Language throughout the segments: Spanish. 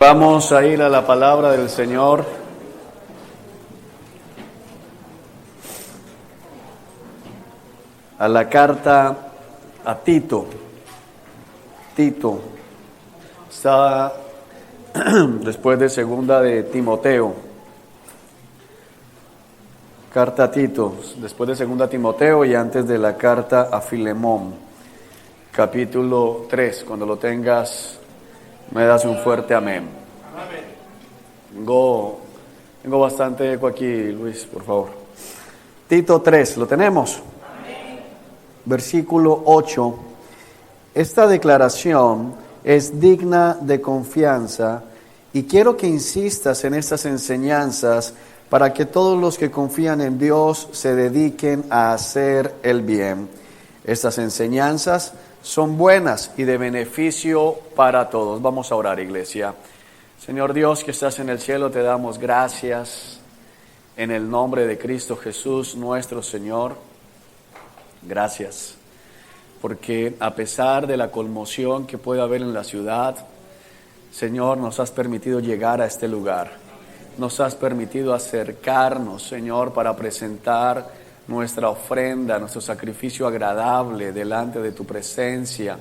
Vamos a ir a la palabra del Señor. A la carta a Tito. Tito está después de segunda de Timoteo. Carta a Tito, después de segunda Timoteo y antes de la carta a Filemón. Capítulo 3, cuando lo tengas, me das un fuerte amén. Tengo bastante eco aquí, Luis, por favor. Tito 3, ¿lo tenemos? Amén. Versículo 8. Esta declaración es digna de confianza y quiero que insistas en estas enseñanzas para que todos los que confían en Dios se dediquen a hacer el bien. Estas enseñanzas son buenas y de beneficio para todos. Vamos a orar, iglesia. Señor Dios que estás en el cielo, te damos gracias en el nombre de Cristo Jesús, nuestro Señor. Gracias, porque a pesar de la conmoción que puede haber en la ciudad, Señor, nos has permitido llegar a este lugar. Nos has permitido acercarnos, Señor, para presentar nuestra ofrenda, nuestro sacrificio agradable delante de tu presencia.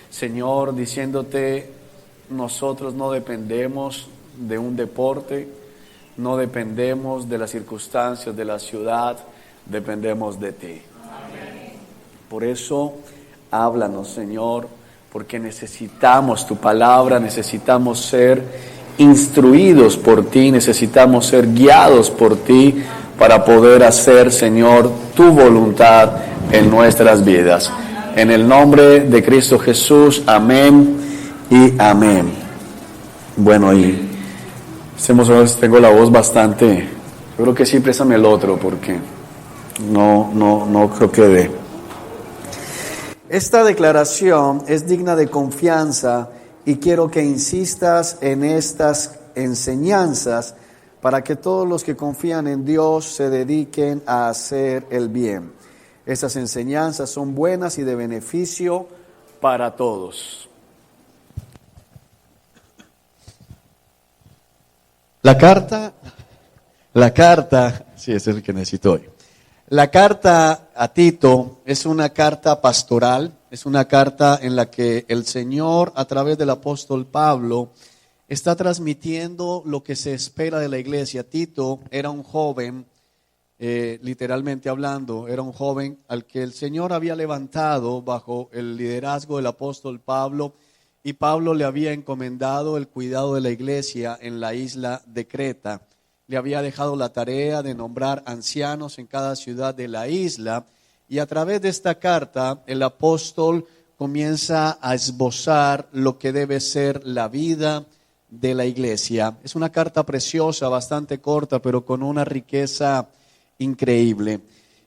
Señor, diciéndote, nosotros no dependemos de un deporte, no dependemos de las circunstancias de la ciudad, dependemos de ti. Amén. Por eso, háblanos, Señor, porque necesitamos tu palabra, necesitamos ser instruidos por ti, necesitamos ser guiados por ti para poder hacer, Señor, tu voluntad en nuestras vidas. En el nombre de Cristo Jesús, amén y amén. Bueno, y tengo la voz bastante, yo creo que sí, préstame el otro porque no creo que dé. Esta declaración es digna de confianza y quiero que insistas en estas enseñanzas para que todos los que confían en Dios se dediquen a hacer el bien. Estas enseñanzas son buenas y de beneficio para todos. La carta, sí, ese es el que necesito hoy. La carta a Tito es una carta pastoral, es una carta en la que el Señor, a través del apóstol Pablo, está transmitiendo lo que se espera de la iglesia. Tito era un joven, literalmente hablando, era un joven al que el Señor había levantado bajo el liderazgo del apóstol Pablo, y Pablo le había encomendado el cuidado de la iglesia en la isla de Creta. Le había dejado la tarea de nombrar ancianos en cada ciudad de la isla, y a través de esta carta el apóstol comienza a esbozar lo que debe ser la vida de la iglesia. Es una carta preciosa, bastante corta, pero con una riqueza increíble.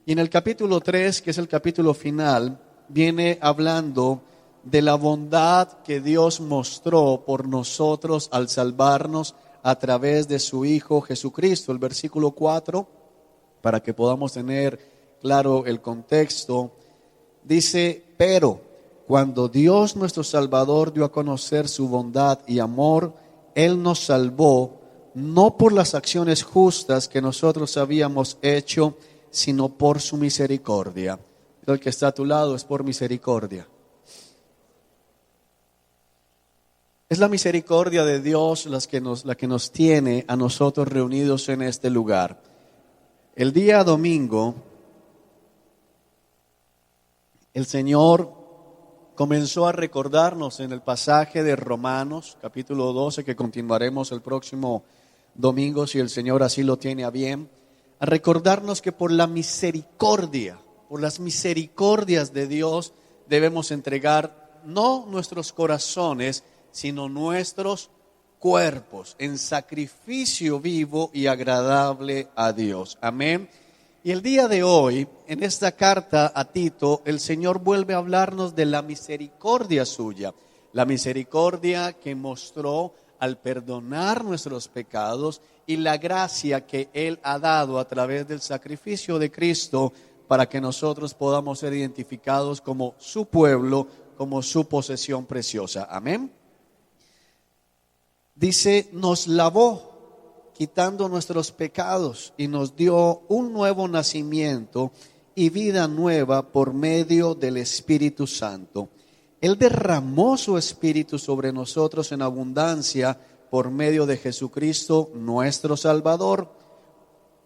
Y en el capítulo 3, que es el capítulo final, viene hablando de la bondad que Dios mostró por nosotros al salvarnos a través de su Hijo Jesucristo. El versículo 4, para que podamos tener claro el contexto, dice: pero cuando Dios nuestro Salvador dio a conocer su bondad y amor, Él nos salvó, no por las acciones justas que nosotros habíamos hecho, sino por su misericordia. El que está a tu lado, es por misericordia. Es la misericordia de Dios la que nos tiene a nosotros reunidos en este lugar. El día domingo, el Señor comenzó a recordarnos en el pasaje de Romanos, capítulo 12, que continuaremos el próximo domingo, si el Señor así lo tiene a bien, a recordarnos que por la misericordia, por las misericordias de Dios, debemos entregar no nuestros corazones, sino nuestros cuerpos en sacrificio vivo y agradable a Dios. Amén. Y el día de hoy, en esta carta a Tito, el Señor vuelve a hablarnos de la misericordia suya, la misericordia que mostró al perdonar nuestros pecados y la gracia que Él ha dado a través del sacrificio de Cristo para que nosotros podamos ser identificados como su pueblo, como su posesión preciosa. Amén. Dice, nos lavó quitando nuestros pecados y nos dio un nuevo nacimiento y vida nueva por medio del Espíritu Santo. Él derramó su Espíritu sobre nosotros en abundancia por medio de Jesucristo nuestro Salvador.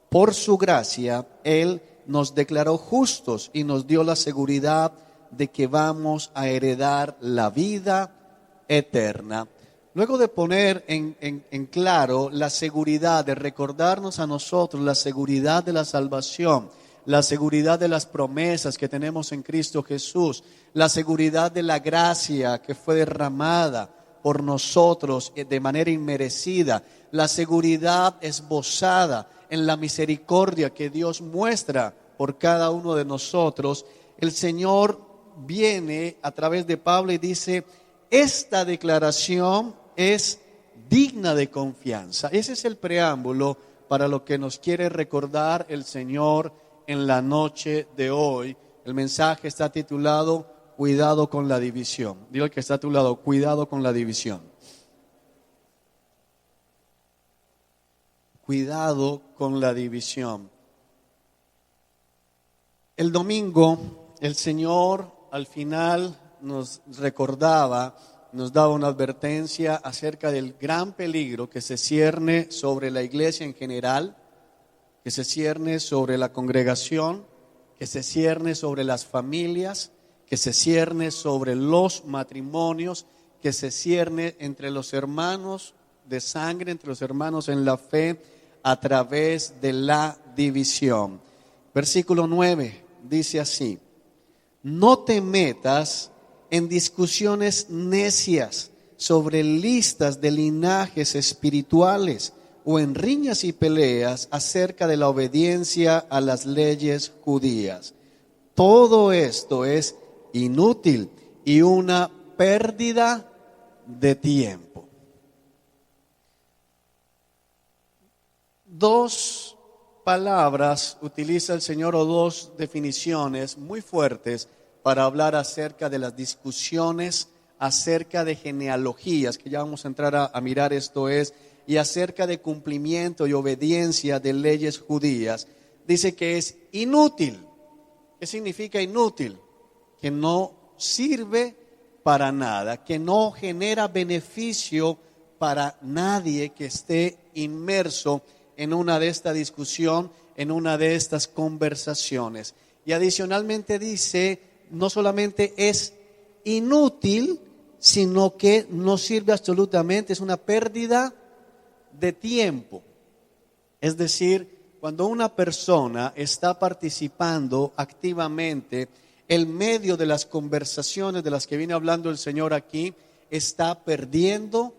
Por su gracia, Él nos declaró justos y nos dio la seguridad de que vamos a heredar la vida eterna. Luego de poner en claro la seguridad, de recordarnos a nosotros la seguridad de la salvación, la seguridad de las promesas que tenemos en Cristo Jesús, la seguridad de la gracia que fue derramada por nosotros de manera inmerecida, la seguridad esbozada en la misericordia que Dios muestra por cada uno de nosotros. El Señor viene a través de Pablo y dice, esta declaración es digna de confianza. Ese es el preámbulo para lo que nos quiere recordar el Señor en la noche de hoy. El mensaje está titulado Cuidado con la división. Digo el que está a tu lado, cuidado con la división. Cuidado con la división. El domingo el Señor al final nos recordaba, nos daba una advertencia acerca del gran peligro que se cierne sobre la iglesia en general, que se cierne sobre la congregación, que se cierne sobre las familias, que se cierne sobre los matrimonios, que se cierne entre los hermanos de sangre, entre los hermanos en la fe, a través de la división. Versículo 9 dice así: no te metas en discusiones necias sobre listas de linajes espirituales o en riñas y peleas acerca de la obediencia a las leyes judías. Todo esto es inútil y una pérdida de tiempo. Dos palabras utiliza el Señor, o dos definiciones muy fuertes para hablar acerca de las discusiones, acerca de genealogías, que ya vamos a entrar a mirar esto es, y acerca de cumplimiento y obediencia de leyes judías. Dice que es inútil. ¿Qué significa inútil? Que no sirve para nada, que no genera beneficio para nadie que esté inmerso en una de esta discusión, en una de estas conversaciones. Y adicionalmente dice, no solamente es inútil, sino que no sirve absolutamente, es una pérdida de tiempo. Es decir, cuando una persona está participando activamente en medio de las conversaciones de las que viene hablando el Señor aquí, está perdiendo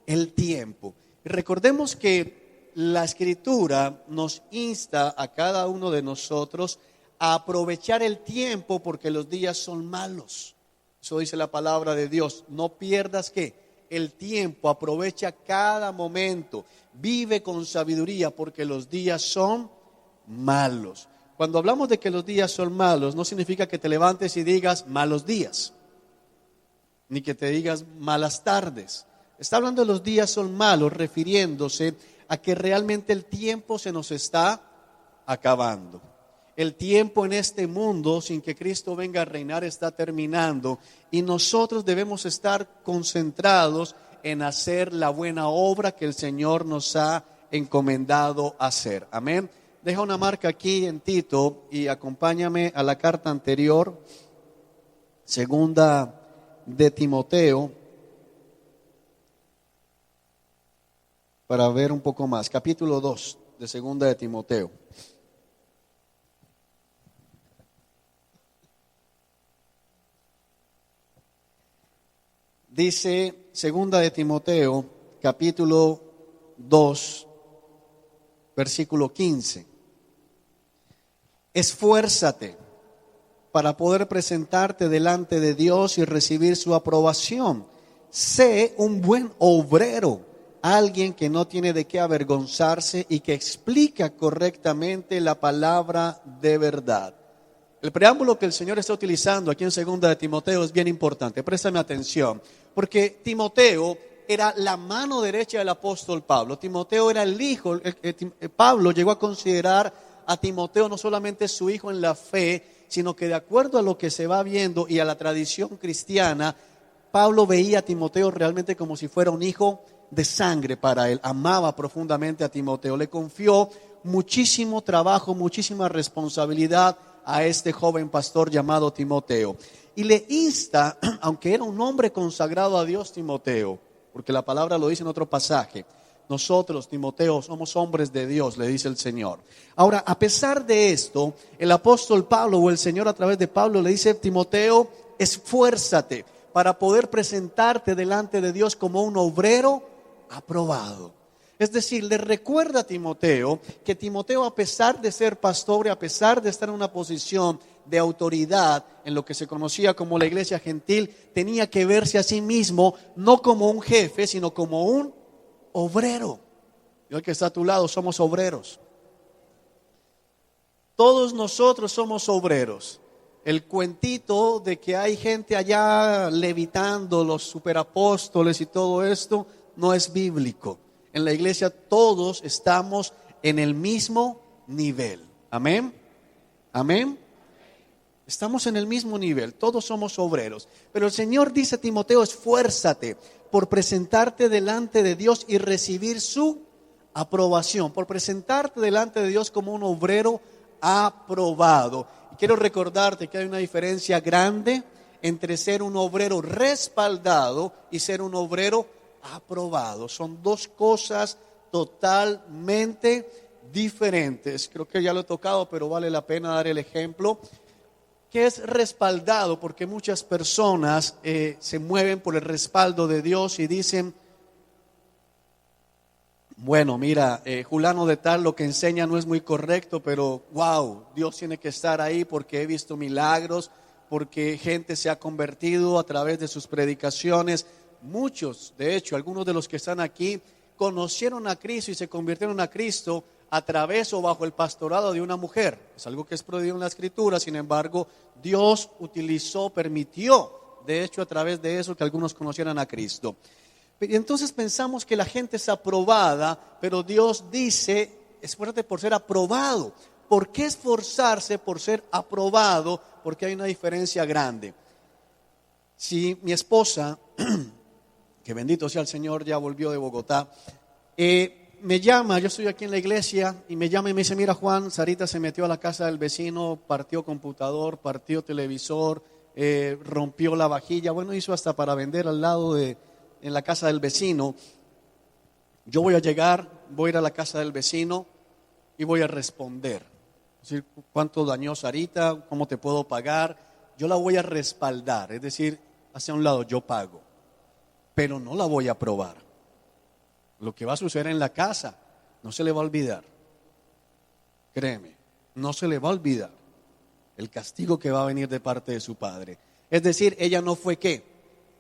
el tiempo. Y recordemos que la Escritura nos insta a cada uno de nosotros a aprovechar el tiempo porque los días son malos. Eso dice la palabra de Dios. No pierdas ¿qué? El tiempo, aprovecha cada momento, vive con sabiduría porque los días son malos. Cuando hablamos de que los días son malos, no significa que te levantes y digas malos días, ni que te digas malas tardes. Está hablando de los días son malos, refiriéndose a que realmente el tiempo se nos está acabando. El tiempo en este mundo, sin que Cristo venga a reinar, está terminando y nosotros debemos estar concentrados en hacer la buena obra que el Señor nos ha encomendado hacer. Amén. Deja una marca aquí en Tito y acompáñame a la carta anterior, segunda de Timoteo, para ver un poco más. Capítulo 2 de segunda de Timoteo. Dice segunda de Timoteo, capítulo 2, versículo 15. Esfuérzate para poder presentarte delante de Dios y recibir su aprobación. Sé un buen obrero, alguien que no tiene de qué avergonzarse y que explica correctamente la palabra de verdad. El preámbulo que el Señor está utilizando aquí en segunda de Timoteo es bien importante. Préstame atención, porque Timoteo era la mano derecha del apóstol Pablo. Timoteo era el hijo. Pablo llegó a considerar a Timoteo no solamente su hijo en la fe, sino que de acuerdo a lo que se va viendo y a la tradición cristiana, Pablo veía a Timoteo realmente como si fuera un hijo de sangre para él. Amaba profundamente a Timoteo, le confió muchísimo trabajo, muchísima responsabilidad a este joven pastor llamado Timoteo. Y le insta, aunque era un hombre consagrado a Dios, Timoteo, porque la palabra lo dice en otro pasaje, nosotros, Timoteo, somos hombres de Dios, le dice el Señor. Ahora, a pesar de esto, el apóstol Pablo o el Señor a través de Pablo le dice: Timoteo, esfuérzate para poder presentarte delante de Dios como un obrero aprobado. Es decir, le recuerda a Timoteo que Timoteo, a pesar de ser pastor y a pesar de estar en una posición de autoridad en lo que se conocía como la iglesia gentil, tenía que verse a sí mismo no como un jefe, sino como un obrero. Y el que está a tu lado, somos obreros. Todos nosotros somos obreros. El cuentito de que hay gente allá levitando, los superapóstoles y todo esto, no es bíblico. En la iglesia todos estamos en el mismo nivel. Amén. Amén. Estamos en el mismo nivel, todos somos obreros. Pero el Señor dice a Timoteo: esfuérzate por presentarte delante de Dios y recibir su aprobación, por presentarte delante de Dios como un obrero aprobado. Y quiero recordarte que hay una diferencia grande entre ser un obrero respaldado y ser un obrero aprobado. Son dos cosas totalmente diferentes. Creo que ya lo he tocado, pero vale la pena dar el ejemplo. ¿Qué es respaldado? Porque muchas personas se mueven por el respaldo de Dios y dicen: bueno, mira, Julano de tal lo que enseña no es muy correcto, pero wow, Dios tiene que estar ahí porque he visto milagros, porque gente se ha convertido a través de sus predicaciones. Muchos, de hecho, algunos de los que están aquí conocieron a Cristo y se convirtieron a Cristo a través o bajo el pastorado de una mujer. Es algo que es prohibido en la Escritura. Sin embargo, Dios permitió, de hecho, a través de eso, que algunos conocieran a Cristo. Y entonces pensamos que la gente es aprobada, pero Dios dice: esfuérzate por ser aprobado. ¿Por qué esforzarse por ser aprobado? Porque hay una diferencia grande. Si mi esposa, que bendito sea el Señor, ya volvió de Bogotá, me llama, yo estoy aquí en la iglesia, y me llama y me dice: mira, Juan, Sarita se metió a la casa del vecino, partió computador, partió televisor, rompió la vajilla, bueno, hizo hasta para vender al lado en la casa del vecino. Yo voy a llegar, voy a ir a la casa del vecino y voy a responder. Es decir, ¿cuánto dañó Sarita? ¿Cómo te puedo pagar? Yo la voy a respaldar, es decir, hacia un lado yo pago, pero no la voy a aprobar. Lo que va a suceder en la casa no se le va a olvidar. Créeme, no se le va a olvidar el castigo que va a venir de parte de su padre. Es decir, ella no fue ¿qué?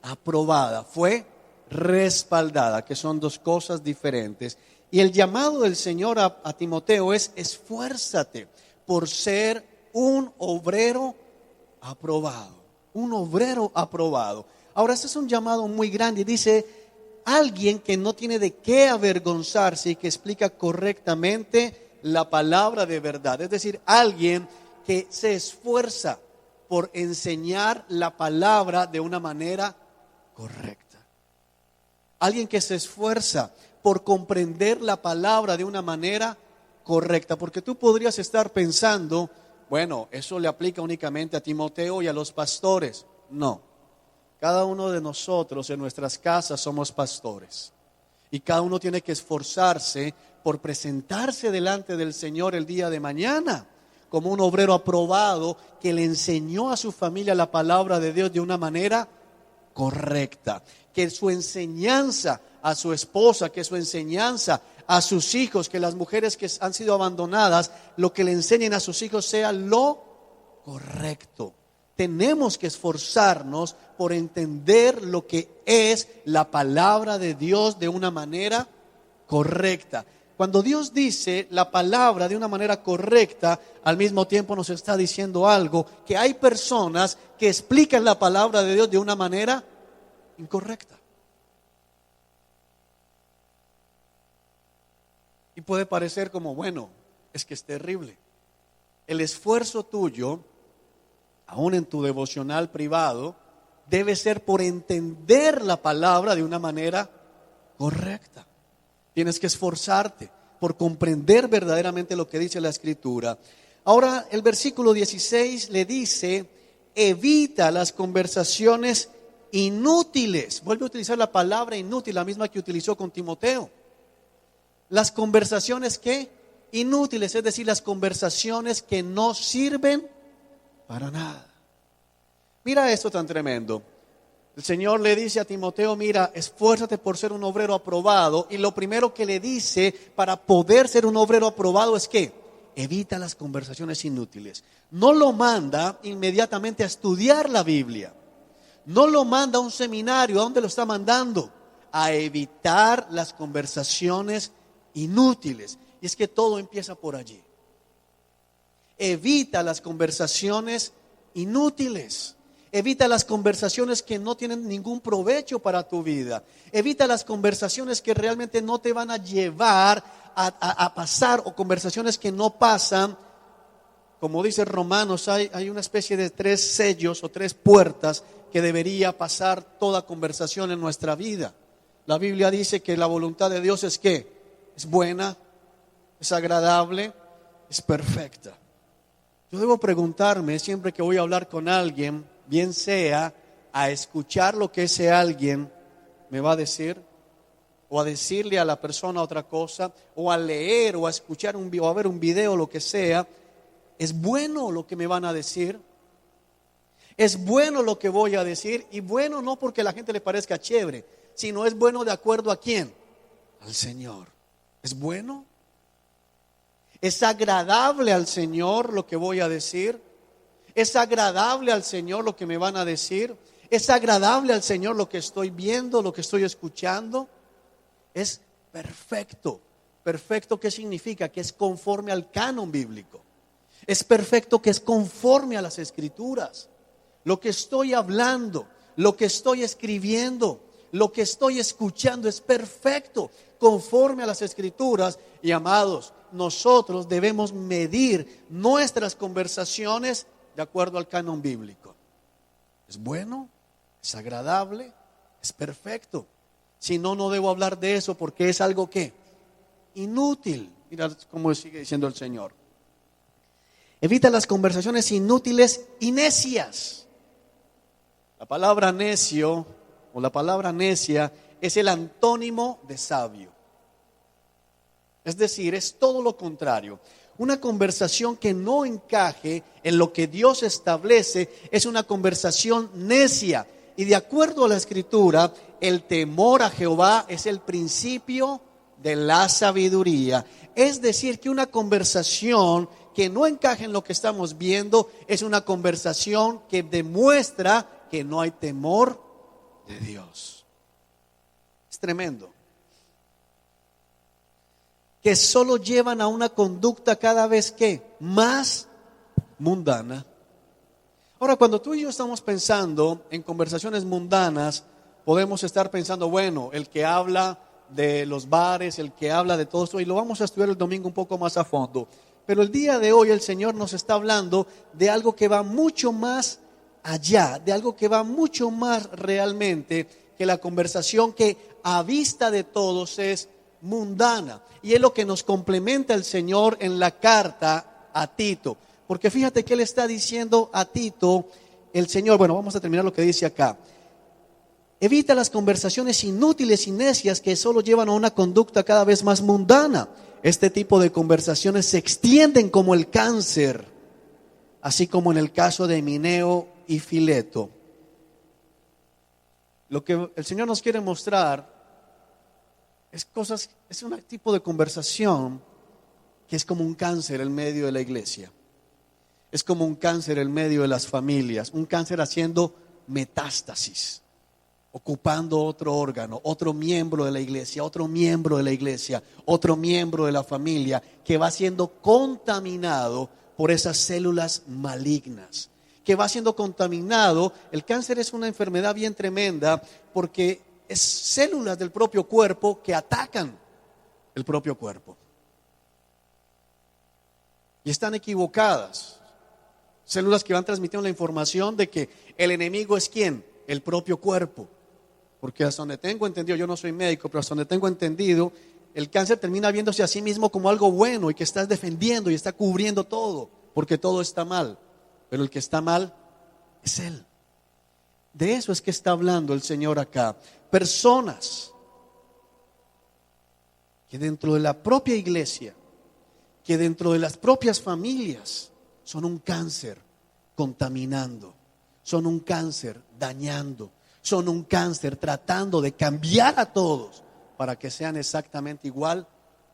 Aprobada, fue respaldada, que son dos cosas diferentes. Y el llamado del Señor a Timoteo es: esfuérzate por ser un obrero aprobado. Un obrero aprobado. Ahora, este es un llamado muy grande. Dice: alguien que no tiene de qué avergonzarse y que explica correctamente la palabra de verdad. Es decir, alguien que se esfuerza por enseñar la palabra de una manera correcta. Alguien que se esfuerza por comprender la palabra de una manera correcta. Porque tú podrías estar pensando: bueno, eso le aplica únicamente a Timoteo y a los pastores. No. Cada uno de nosotros en nuestras casas somos pastores. Y cada uno tiene que esforzarse por presentarse delante del Señor el día de mañana como un obrero aprobado que le enseñó a su familia la palabra de Dios de una manera correcta. Que su enseñanza a su esposa, que su enseñanza a sus hijos, que las mujeres que han sido abandonadas, lo que le enseñen a sus hijos sea lo correcto. Tenemos que esforzarnos por entender lo que es la palabra de Dios de una manera correcta. Cuando Dios dice la palabra de una manera correcta, al mismo tiempo nos está diciendo algo, que hay personas que explican la palabra de Dios de una manera incorrecta. Y puede parecer como, bueno, es que es terrible. El esfuerzo tuyo, aún en tu devocional privado, debe ser por entender la palabra de una manera correcta. Tienes que esforzarte por comprender verdaderamente lo que dice la Escritura. Ahora el versículo 16 le dice, evita las conversaciones inútiles. Vuelve a utilizar la palabra inútil, la misma que utilizó con Timoteo. Las conversaciones ¿qué? Inútiles, es decir, las conversaciones que no sirven para nada. Mira esto tan tremendo. El Señor le dice a Timoteo, mira, esfuérzate por ser un obrero aprobado. Y lo primero que le dice para poder ser un obrero aprobado es que evita las conversaciones inútiles. No lo manda inmediatamente a estudiar la Biblia. No lo manda a un seminario. ¿A dónde lo está mandando? A evitar las conversaciones inútiles. Y es que todo empieza por allí. Evita las conversaciones inútiles. Evita las conversaciones que no tienen ningún provecho para tu vida. Evita las conversaciones que realmente no te van a llevar a pasar, o conversaciones que no pasan. Como dice Romanos, hay una especie de 3 sellos o 3 puertas que debería pasar toda conversación en nuestra vida. La Biblia dice que la voluntad de Dios es ¿qué? Es buena, es agradable, es perfecta. Yo debo preguntarme siempre que voy a hablar con alguien, bien sea a escuchar lo que ese alguien me va a decir, o a decirle a la persona otra cosa, o a leer, o a escuchar o a ver un video, lo que sea. ¿Es bueno lo que me van a decir? ¿Es bueno lo que voy a decir? Y bueno no porque a la gente le parezca chévere, sino es bueno de acuerdo a ¿quién? Al Señor. ¿Es bueno? ¿Es agradable al Señor lo que voy a decir? ¿Es agradable al Señor lo que me van a decir? ¿Es agradable al Señor lo que estoy viendo, lo que estoy escuchando? Es perfecto. ¿Perfecto qué significa? Que es conforme al canon bíblico. Es perfecto que es conforme a las Escrituras. Lo que estoy hablando, lo que estoy escribiendo, lo que estoy escuchando es perfecto, conforme a las Escrituras. Y amados, nosotros debemos medir nuestras conversaciones de acuerdo al canon bíblico. ¿Es bueno? ¿Es agradable? ¿Es perfecto? Si no, no debo hablar de eso porque es algo que inútil. Mira cómo sigue diciendo el Señor. Evita las conversaciones inútiles y necias. La palabra necio o la palabra necia es el antónimo de sabio. Es decir, es todo lo contrario. Una conversación que no encaje en lo que Dios establece es una conversación necia. Y de acuerdo a la Escritura, el temor a Jehová es el principio de la sabiduría. Es decir, que una conversación que no encaje en lo que estamos viendo es una conversación que demuestra que no hay temor de Dios. Es tremendo. Que solo llevan a una conducta cada vez que más mundana. Ahora, cuando tú y yo estamos pensando en conversaciones mundanas, podemos estar pensando, bueno, el que habla de los bares, el que habla de todo esto, y lo vamos a estudiar el domingo un poco más a fondo. Pero el día de hoy el Señor nos está hablando de algo que va mucho más allá, de algo que va mucho más realmente que la conversación que a vista de todos es mundana. Y es lo que nos complementa el Señor en la carta a Tito. Porque fíjate que Él está diciendo a Tito, el Señor, bueno, vamos a terminar lo que dice acá. Evita las conversaciones inútiles y necias que solo llevan a una conducta cada vez más mundana. Este tipo de conversaciones se extienden como el cáncer, así como en el caso de Himeneo y Fileto. Lo que el Señor nos quiere mostrar es un tipo de conversación que es como un cáncer en medio de la iglesia. Es como un cáncer en medio de las familias, un cáncer haciendo metástasis, ocupando otro órgano, otro miembro de la iglesia, otro miembro de la iglesia, otro miembro de la familia, que va siendo contaminado por esas células malignas, que va siendo contaminado. El cáncer es una enfermedad bien tremenda porque es células del propio cuerpo que atacan el propio cuerpo. y están equivocadas. Células que van transmitiendo la información de que el enemigo es ¿quién? El propio cuerpo. Porque hasta donde tengo entendido, yo no soy médico, pero hasta donde tengo entendido, el cáncer termina viéndose a sí mismo como algo bueno y que está defendiendo y está cubriendo todo, porque todo está mal. Pero el que está mal es él. De eso es que está hablando el Señor acá. Personas que dentro de la propia iglesia, que dentro de las propias familias, son un cáncer contaminando, son un cáncer dañando, son un cáncer tratando de cambiar a todos para que sean exactamente igual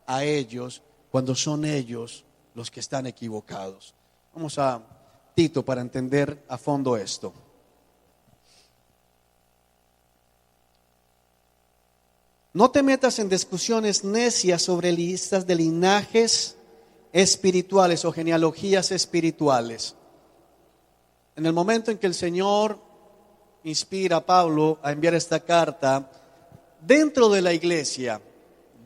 a ellos cuando son ellos los que están equivocados. Vamos a Tito para entender a fondo esto. No te metas en discusiones necias sobre listas de linajes espirituales o genealogías espirituales. En el momento en que el Señor inspira a Pablo a enviar esta carta, dentro de la iglesia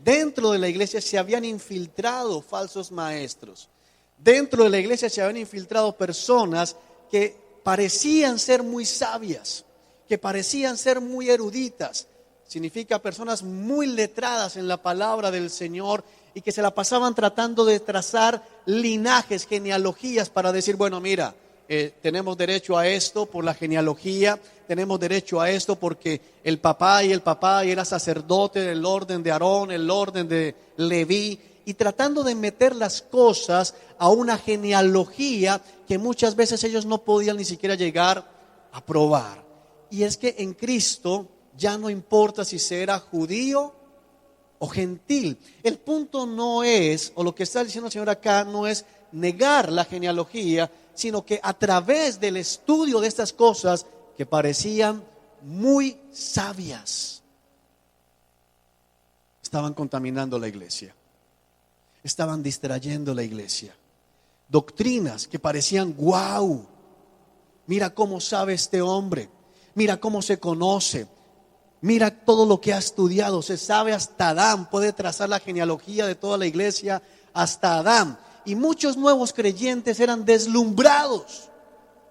se habían infiltrado falsos maestros. Dentro de la iglesia se habían infiltrado personas que parecían ser muy sabias, que parecían ser muy eruditas. Significa personas muy letradas en la palabra del Señor y que se la pasaban tratando de trazar linajes, genealogías para decir, bueno, mira, tenemos derecho a esto por la genealogía, tenemos derecho a esto porque el papá era sacerdote del orden de Aarón, el orden de Leví, y tratando de meter las cosas a una genealogía que muchas veces ellos no podían ni siquiera llegar a probar. Y es que en Cristo ya no importa si se era judío o gentil. El punto no es, o lo que está diciendo el Señor acá, no es negar la genealogía, sino que a través del estudio de estas cosas que parecían muy sabias, estaban contaminando la iglesia, estaban distrayendo la iglesia. Doctrinas que parecían wow, mira cómo sabe este hombre, mira cómo se conoce, mira todo lo que ha estudiado, se sabe hasta Adán, puede trazar la genealogía de toda la iglesia hasta Adán. Y muchos nuevos creyentes eran deslumbrados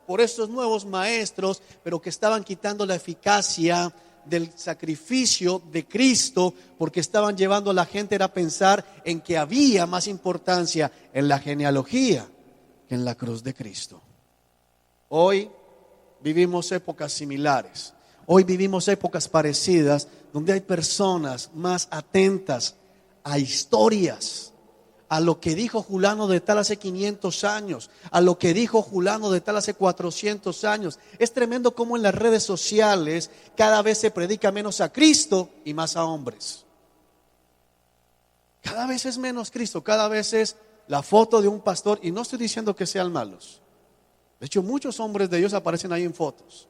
por estos nuevos maestros, pero que estaban quitando la eficacia del sacrificio de Cristo, porque estaban llevando a la gente a pensar en que había más importancia en la genealogía que en la cruz de Cristo. Hoy vivimos épocas similares. Hoy vivimos épocas parecidas donde hay personas más atentas a historias, a lo que dijo Julano de tal hace 500 años, a lo que dijo Julano de tal hace 400 años. Es tremendo cómo en las redes sociales cada vez se predica menos a Cristo y más a hombres. Cada vez es menos Cristo, cada vez es la foto de un pastor, y no estoy diciendo que sean malos. De hecho, muchos hombres de Dios aparecen ahí en fotos.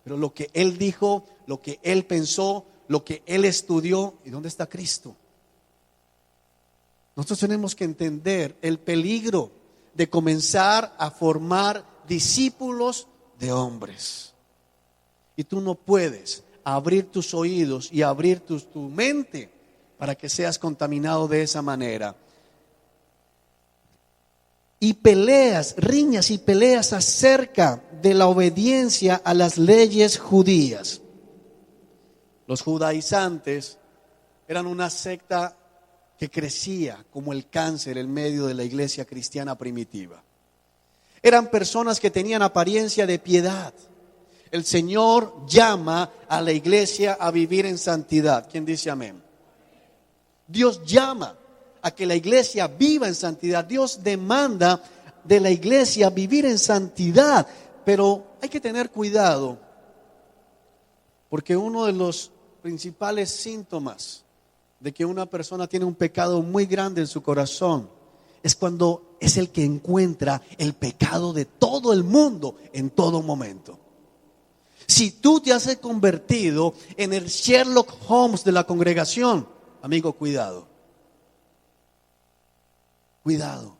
Pero lo que él dijo, lo que él pensó, lo que él estudió, ¿y dónde está Cristo? Nosotros tenemos que entender el peligro de comenzar a formar discípulos de hombres. Y tú no puedes abrir tus oídos y abrir tu mente para que seas contaminado de esa manera. Y riñas y peleas acerca de la obediencia a las leyes judías. Los judaizantes eran una secta que crecía como el cáncer en medio de la iglesia cristiana primitiva. Eran personas que tenían apariencia de piedad. El Señor llama a la iglesia a vivir en santidad. ¿Quién dice amén? Dios llama a que la iglesia viva en santidad. Dios demanda de la iglesia vivir en santidad. Pero hay que tener cuidado, porque uno de los principales síntomas de que una persona tiene un pecado muy grande en su corazón es cuando es el que encuentra el pecado de todo el mundo en todo momento. Si tú te has convertido en el Sherlock Holmes de la congregación, amigo, cuidado. Cuidado.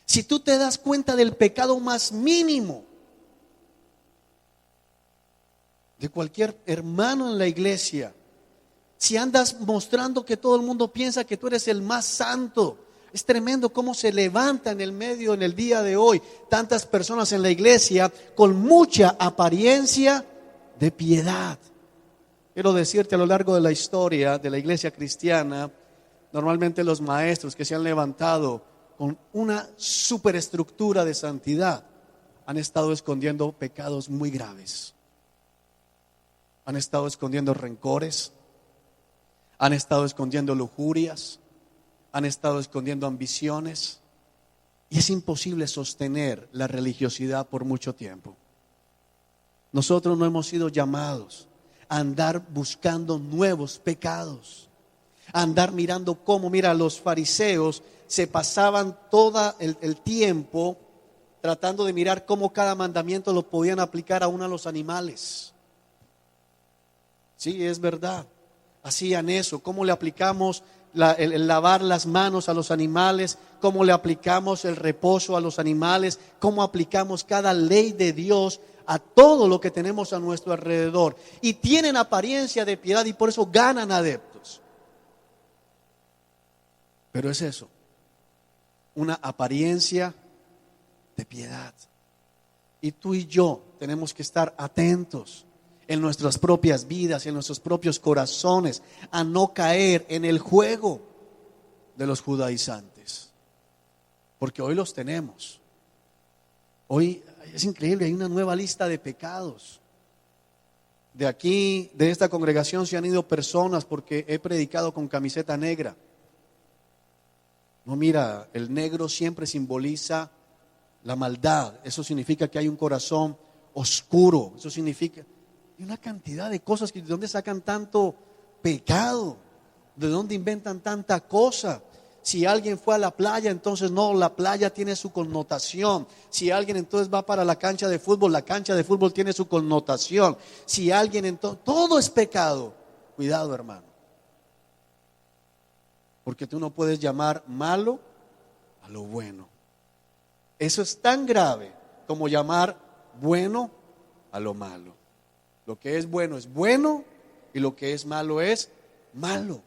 Si tú te das cuenta del pecado más mínimo de cualquier hermano en la iglesia, si andas mostrando que todo el mundo piensa que tú eres el más santo, Es tremendo cómo se levanta en el medio, en el día de hoy, tantas personas en la iglesia con mucha apariencia de piedad. Quiero decirte, a lo largo de la historia de la iglesia cristiana, normalmente los maestros que se han levantado con una superestructura de santidad han estado escondiendo pecados muy graves. Han estado escondiendo rencores, han estado escondiendo lujurias, han estado escondiendo ambiciones, y es imposible sostener la religiosidad por mucho tiempo. Nosotros no hemos sido llamados a andar buscando nuevos pecados, a andar mirando cómo, mira, los fariseos se pasaban todo el tiempo tratando de mirar cómo cada mandamiento lo podían aplicar a uno de los animales. Sí, es verdad, hacían eso. ¿Cómo le aplicamos el lavar las manos a los animales? ¿Cómo le aplicamos el reposo a los animales? ¿Cómo aplicamos cada ley de Dios a todo lo que tenemos a nuestro alrededor? Y tienen apariencia de piedad y por eso ganan adeptos. Pero es eso, una apariencia de piedad. Y tú y yo tenemos que estar atentos en nuestras propias vidas, en nuestros propios corazones, a no caer en el juego de los judaizantes, porque hoy los tenemos. Hoy es increíble, hay una nueva lista de pecados. De aquí, de esta congregación, se han ido personas porque he predicado con camiseta negra. No, mira, el negro siempre simboliza la maldad. Eso significa que hay un corazón oscuro. Eso significa, hay una cantidad de cosas que, ¿de dónde sacan tanto pecado? ¿De dónde inventan tanta cosa? Si alguien fue a la playa, entonces no, la playa tiene su connotación. Si alguien entonces va para la cancha de fútbol, la cancha de fútbol tiene su connotación. Si alguien entonces, todo es pecado. Cuidado, hermano, porque tú no puedes llamar malo a lo bueno. Eso es tan grave como llamar bueno a lo malo. Lo que es bueno y lo que es malo es malo.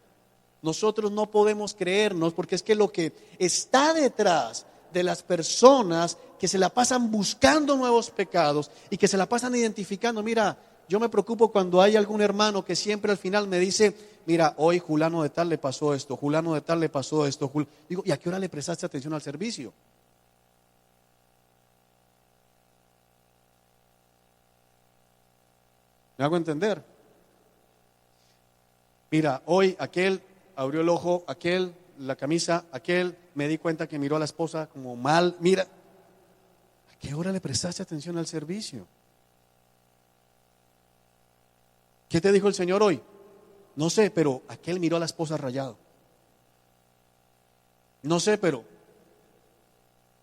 Nosotros no podemos creernos, porque es que lo que está detrás de las personas que se la pasan buscando nuevos pecados y que se la pasan identificando, mira, yo me preocupo cuando hay algún hermano que siempre al final me dice, mira, hoy fulano de tal le pasó esto, fulano de tal le pasó esto. Digo, ¿y a qué hora le prestaste atención al servicio? ¿Me hago entender? Mira, hoy aquel abrió el ojo, aquel, la camisa, aquel, me di cuenta que miró a la esposa como mal. Mira, ¿a qué hora le prestaste atención al servicio? ¿Qué te dijo el Señor hoy? No sé, pero aquel miró a la esposa rayado. No sé, pero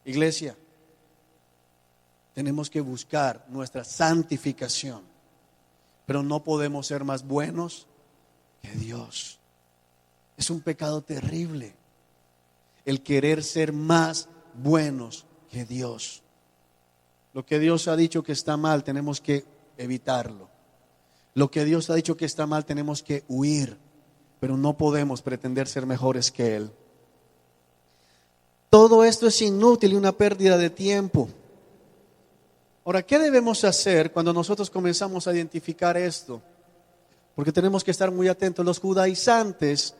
iglesia, tenemos que buscar nuestra santificación, pero no podemos ser más buenos que Dios. Es un pecado terrible el querer ser más buenos que Dios. Lo que Dios ha dicho que está mal, tenemos que evitarlo. Lo que Dios ha dicho que está mal, tenemos que huir, pero no podemos pretender ser mejores que Él. Todo esto es inútil y una pérdida de tiempo. Ahora, ¿qué debemos hacer cuando nosotros comenzamos a identificar esto? Porque tenemos que estar muy atentos. Los judaizantes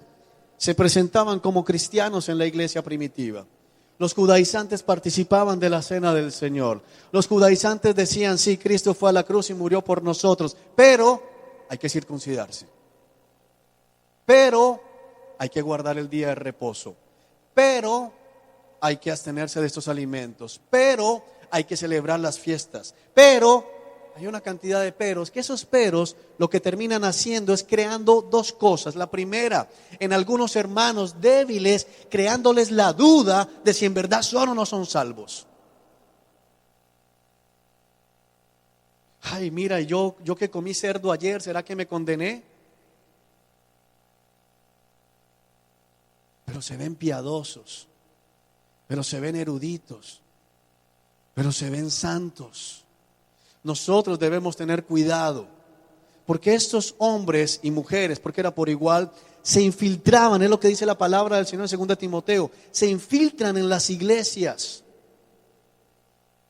se presentaban como cristianos en la iglesia primitiva. Los judaizantes participaban de la cena del Señor. Los judaizantes decían, sí, Cristo fue a la cruz y murió por nosotros, pero hay que circuncidarse. Pero hay que guardar el día de reposo. Pero hay que abstenerse de estos alimentos. Pero hay que celebrar las fiestas. Pero hay una cantidad de peros, que esos peros lo que terminan haciendo es creando dos cosas. La primera, en algunos hermanos débiles, creándoles la duda de si en verdad son o no son salvos. Ay, mira, yo que comí cerdo ayer, ¿será que me condené? Pero se ven piadosos, pero se ven eruditos, pero se ven santos. Nosotros debemos tener cuidado, porque estos hombres y mujeres, porque era por igual, se infiltraban, es lo que dice la palabra del Señor en 2 Timoteo, se infiltran en las iglesias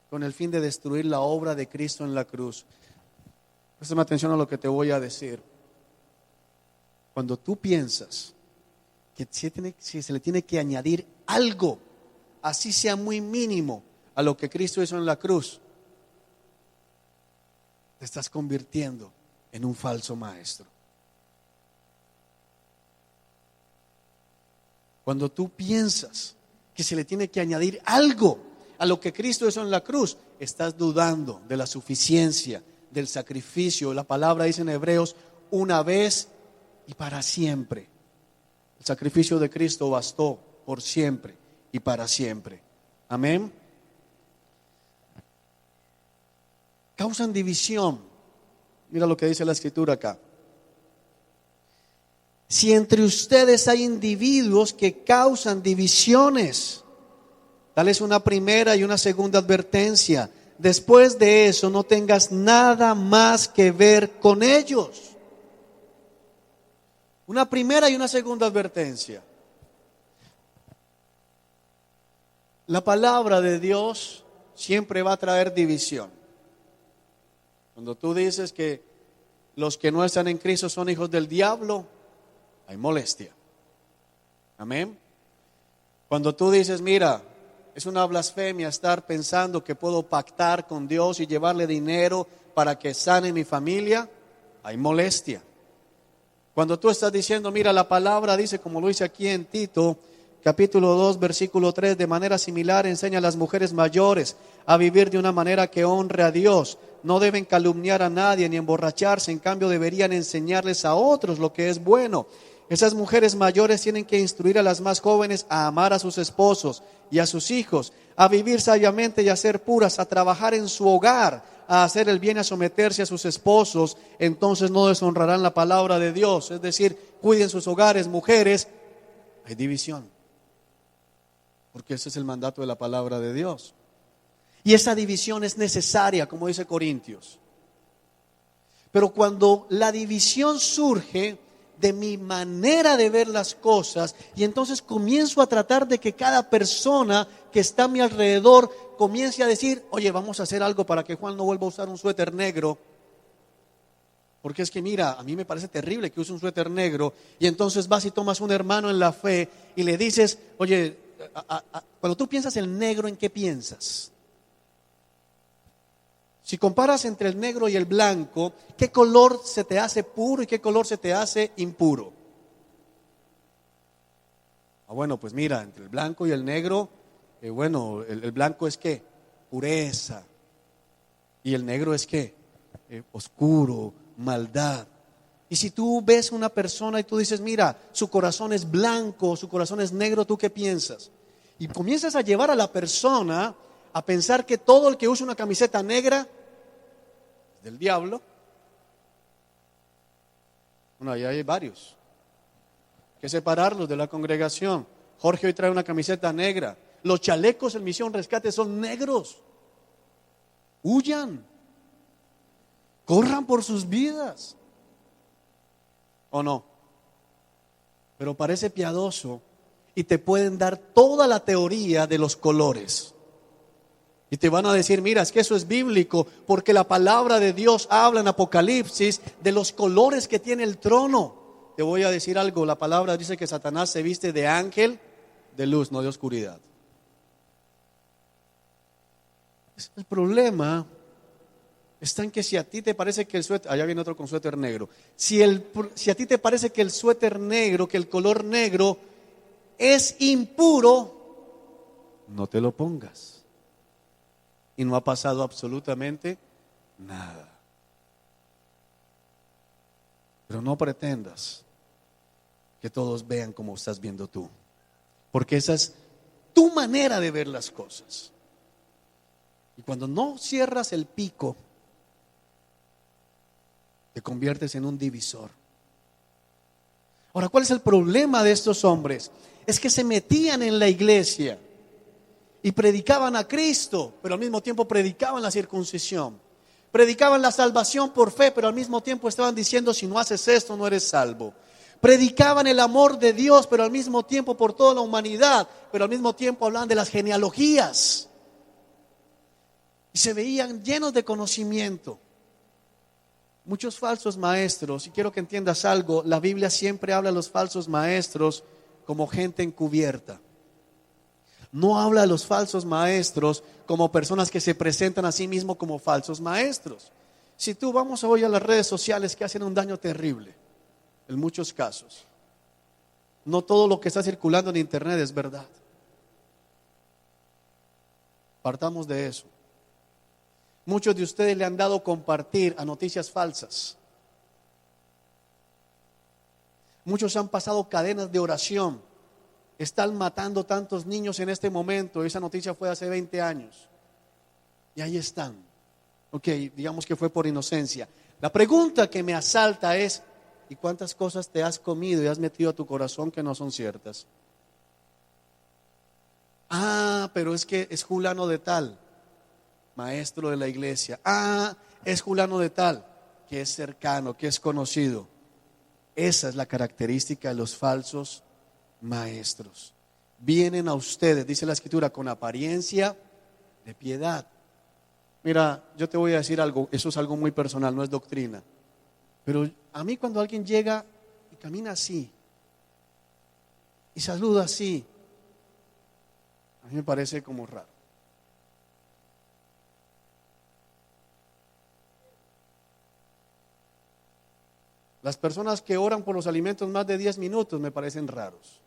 con el fin de destruir la obra de Cristo en la cruz. Préstame atención a lo que te voy a decir. Cuando tú piensas que se le tiene que añadir algo, así sea muy mínimo, a lo que Cristo hizo en la cruz, te estás convirtiendo en un falso maestro. Cuando tú piensas que se le tiene que añadir algo a lo que Cristo hizo en la cruz, estás dudando de la suficiencia del sacrificio. La palabra dice en Hebreos, una vez y para siempre. El sacrificio de Cristo bastó por siempre y para siempre. Amén. Causan división. Mira lo que dice la Escritura acá. Si entre ustedes hay individuos que causan divisiones, tal es una primera y una segunda advertencia. Después de eso no tengas nada más que ver con ellos. Una primera y una segunda advertencia. La palabra de Dios siempre va a traer división. Cuando tú dices que los que no están en Cristo son hijos del diablo, hay molestia. Amén. Cuando tú dices, mira, es una blasfemia estar pensando que puedo pactar con Dios y llevarle dinero para que sane mi familia, hay molestia. Cuando tú estás diciendo, mira, la palabra dice, como lo dice aquí en Tito, capítulo 2, versículo 3, de manera similar enseña a las mujeres mayores a vivir de una manera que honre a Dios. No deben calumniar a nadie ni emborracharse, en cambio deberían enseñarles a otros lo que es bueno. Esas mujeres mayores tienen que instruir a las más jóvenes a amar a sus esposos y a sus hijos, a vivir sabiamente y a ser puras, a trabajar en su hogar, a hacer el bien, a someterse a sus esposos. Entonces no deshonrarán la palabra de Dios. Es decir, cuiden sus hogares, mujeres. Hay división, porque ese es el mandato de la palabra de Dios. Y esa división es necesaria, como dice Corintios. Pero cuando la división surge de mi manera de ver las cosas, y entonces comienzo a tratar de que cada persona que está a mi alrededor comience a decir, oye, vamos a hacer algo para que Juan no vuelva a usar un suéter negro, porque es que mira, a mí me parece terrible que use un suéter negro. Y entonces vas y tomas un hermano en la fe y le dices, oye, cuando tú piensas en negro, ¿en qué piensas? Si comparas entre el negro y el blanco, ¿qué color se te hace puro y qué color se te hace impuro? Bueno, pues mira, entre el blanco y el negro, el blanco es ¿qué? Pureza. Y el negro es ¿qué? Oscuro, maldad. Y si tú ves una persona y tú dices, mira, su corazón es blanco, su corazón es negro, ¿tú qué piensas? Y comienzas a llevar a la persona a pensar que todo el que usa una camiseta negra es del diablo. Bueno, ahí hay varios. Hay que separarlos de la congregación. Jorge hoy trae una camiseta negra. Los chalecos en Misión Rescate son negros. Huyan. Corran por sus vidas. ¿O no? Pero parece piadoso y te pueden dar toda la teoría de los colores. Y te van a decir, mira, es que eso es bíblico, porque la palabra de Dios habla en Apocalipsis de los colores que tiene el trono. Te voy a decir algo, la palabra dice que Satanás se viste de ángel de luz, no de oscuridad. El problema está en que si a ti te parece que el suéter, allá viene otro con suéter negro, si a ti te parece que el suéter negro, que el color negro es impuro, no te lo pongas. Y no ha pasado absolutamente nada. Pero no pretendas que todos vean como estás viendo tú, porque esa es tu manera de ver las cosas. Y cuando no cierras el pico, te conviertes en un divisor. Ahora, ¿cuál es el problema de estos hombres? Es que se metían en la iglesia y predicaban a Cristo, pero al mismo tiempo predicaban la circuncisión. Predicaban la salvación por fe, pero al mismo tiempo estaban diciendo, si no haces esto, no eres salvo. Predicaban el amor de Dios, pero al mismo tiempo por toda la humanidad, pero al mismo tiempo hablaban de las genealogías. Y se veían llenos de conocimiento. Muchos falsos maestros, y quiero que entiendas algo, la Biblia siempre habla de los falsos maestros como gente encubierta. No habla de los falsos maestros como personas que se presentan a sí mismos como falsos maestros. Si tú vamos hoy a las redes sociales que hacen un daño terrible, en muchos casos, no todo lo que está circulando en internet es verdad. Partamos de eso. Muchos de ustedes le han dado compartir a noticias falsas. Muchos han pasado cadenas de oración. Están matando tantos niños en este momento. Esa noticia fue hace 20 años. Y ahí están. Ok, digamos que fue por inocencia. La pregunta que me asalta es: ¿y cuántas cosas te has comido y has metido a tu corazón que no son ciertas? Pero es que es fulano de tal, maestro de la iglesia. Es fulano de tal, que es cercano, que es conocido. Esa es la característica de los falsos maestros. Vienen a ustedes, dice la Escritura, con apariencia de piedad. Mira, yo te voy a decir algo, eso es algo muy personal, no es doctrina. Pero a mí cuando alguien llega y camina así, y saluda así, a mí me parece como raro. Las personas que oran por los alimentos más de 10 minutos me parecen raros.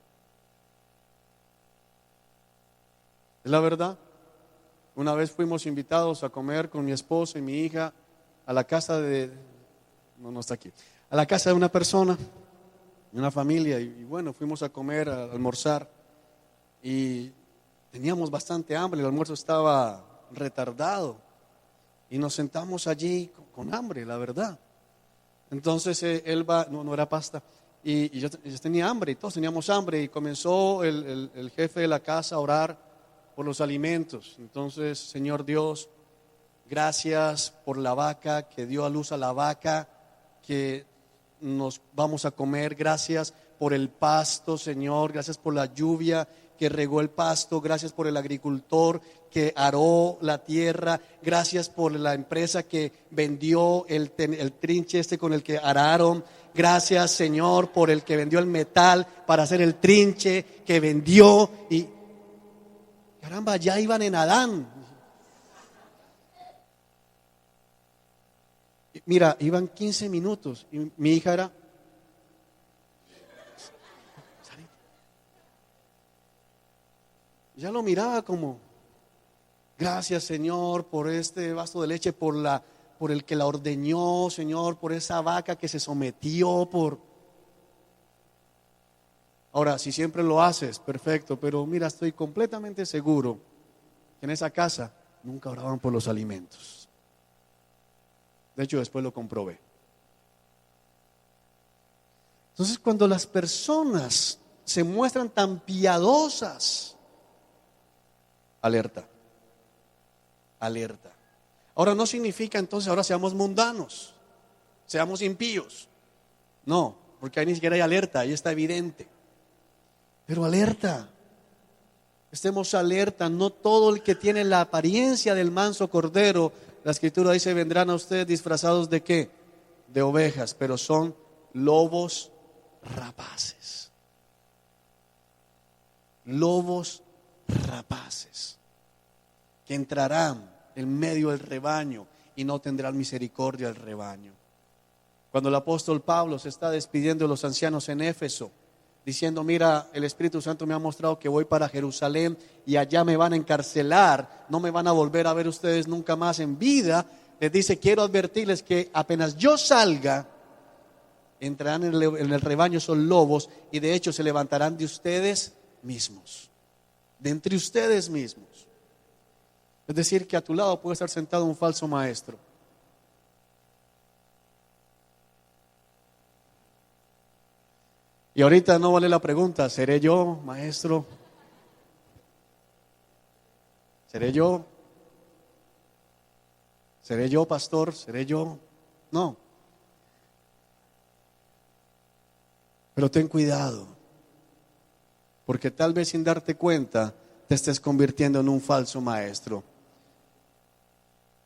¿Es la verdad? Una vez fuimos invitados a comer con mi esposa y mi hija a la casa no está aquí, a la casa de una persona, de una familia, y bueno, fuimos a comer, a almorzar, y teníamos bastante hambre, el almuerzo estaba retardado, y nos sentamos allí con hambre, la verdad. Entonces él va, no era pasta, y yo tenía hambre, y todos teníamos hambre, y comenzó el jefe de la casa a orar por los alimentos. Entonces, Señor Dios, gracias por la vaca que dio a luz a la vaca que nos vamos a comer. Gracias por el pasto, Señor. Gracias por la lluvia que regó el pasto. Gracias por el agricultor que aró la tierra. Gracias por la empresa que vendió el trinche con el que araron. Gracias, Señor, por el que vendió el metal para hacer el trinche que vendió. Y caramba, ya iban en Adán. Mira, iban 15 minutos y mi hija era... Ya lo miraba como: gracias, Señor, por este vaso de leche, por el que la ordeñó, Señor, por esa vaca que se sometió, Ahora, si siempre lo haces, perfecto, pero mira, estoy completamente seguro que en esa casa nunca oraban por los alimentos. De hecho, después lo comprobé. Entonces, cuando las personas se muestran tan piadosas, alerta. Ahora no significa entonces ahora seamos mundanos, seamos impíos. No, porque ahí ni siquiera hay alerta, ahí está evidente. Pero alerta, estemos alerta. No todo el que tiene la apariencia del manso cordero, la Escritura dice, vendrán a ustedes disfrazados ¿de qué? De ovejas, pero son lobos rapaces. Lobos rapaces que entrarán en medio del rebaño y no tendrán misericordia del rebaño. Cuando el apóstol Pablo se está despidiendo de los ancianos en Éfeso, diciendo: mira, el Espíritu Santo me ha mostrado que voy para Jerusalén y allá me van a encarcelar, no me van a volver a ver ustedes nunca más en vida. Les dice: quiero advertirles que apenas yo salga, entrarán en el rebaño, son lobos, y de hecho se levantarán de ustedes mismos, de entre ustedes mismos. Es decir, que a tu lado puede estar sentado un falso maestro. Y ahorita no vale la pregunta: ¿seré yo, maestro? ¿Seré yo? ¿Seré yo, pastor? ¿Seré yo? No. Pero ten cuidado, porque tal vez sin darte cuenta te estés convirtiendo en un falso maestro.